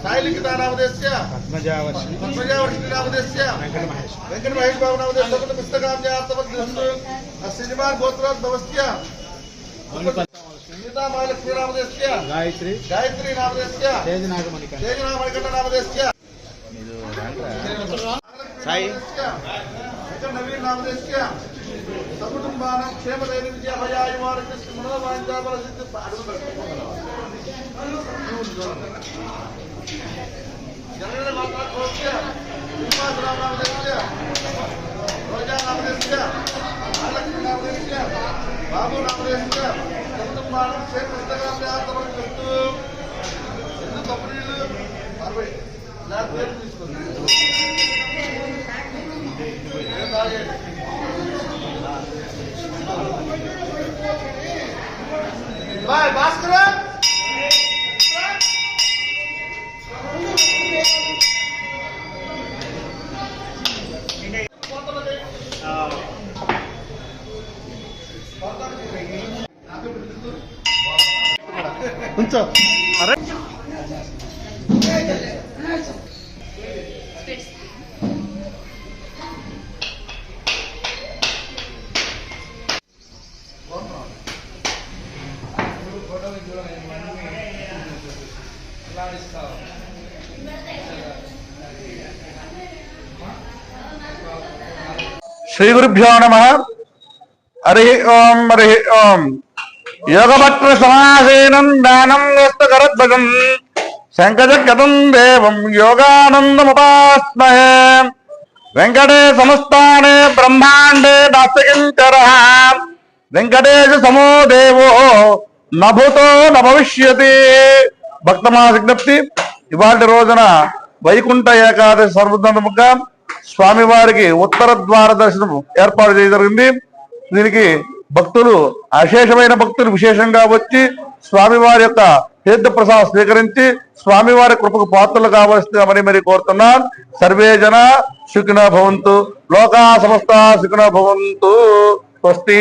साइलिखिता नामधेयस्य पद्मजावर्षिणी नामधेयस्य वेंकट महेश बाबू नामधेयस्य सकुट पुस्तकाम्यार्थवद्यस्तु श्रीमान गोत्रोद्भवस्य सीता महालक्ष्मी नामधेयस्य गायत्री नामधेयस्य तेजनामणिकण्ठ नामधेयस्य साई नवीन नामधेयस्य सकुटुंबानां क्षेमधैर्य विजय भयायुवारोग्य मनोवाञ्छाफल सिद्धि जनगण माता कोस्य श्रीनिवासराव नामधेयस्य रोजा नामधेयस्य महालक्ष्मी नामधेयस्य बाबू नामधेयस्य सकुटुंबानां क्षेमपुस्तकाम्यार्थवद्यस्तु ಎಂದು ಕಂಪನಿಗಳು 60 4 పేరు తీసుకుంటారు బాయ్ భాస్కర్ ఉంచో అరే श्री गुरुभ्यो नमः। हरि ओम योगभक्त्र समासेनं दानं यस्तकरद्भजं शंखचक्रं देवं योगानन्दमुपास्महे। वेंकटेशसमस्थाने ब्रह्मांडे नास्तिकिंकरः वेंकटेश समो देवो न भूतो न भविष्यति। భక్తమాస విజ్ఞప్తి, ఇవాళ రోజున వైకుంఠ ఏకాదశి సర్వదండముగా స్వామివారికి ఉత్తర ద్వార దర్శనం ఏర్పాటు చేయడం జరిగింది. దీనికి భక్తులు అశేషమైన భక్తులు విశేషంగా వచ్చి స్వామివారి యొక్క తీర్థ ప్రసాదం స్వీకరించి స్వామివారి కృపకు పాత్రలు కావలసిందని మరి కోరుతున్నాను. సర్వే జన సుఖినో భవంతు, లోకా సమస్త సుఖినో భవంతు. స్వస్తి.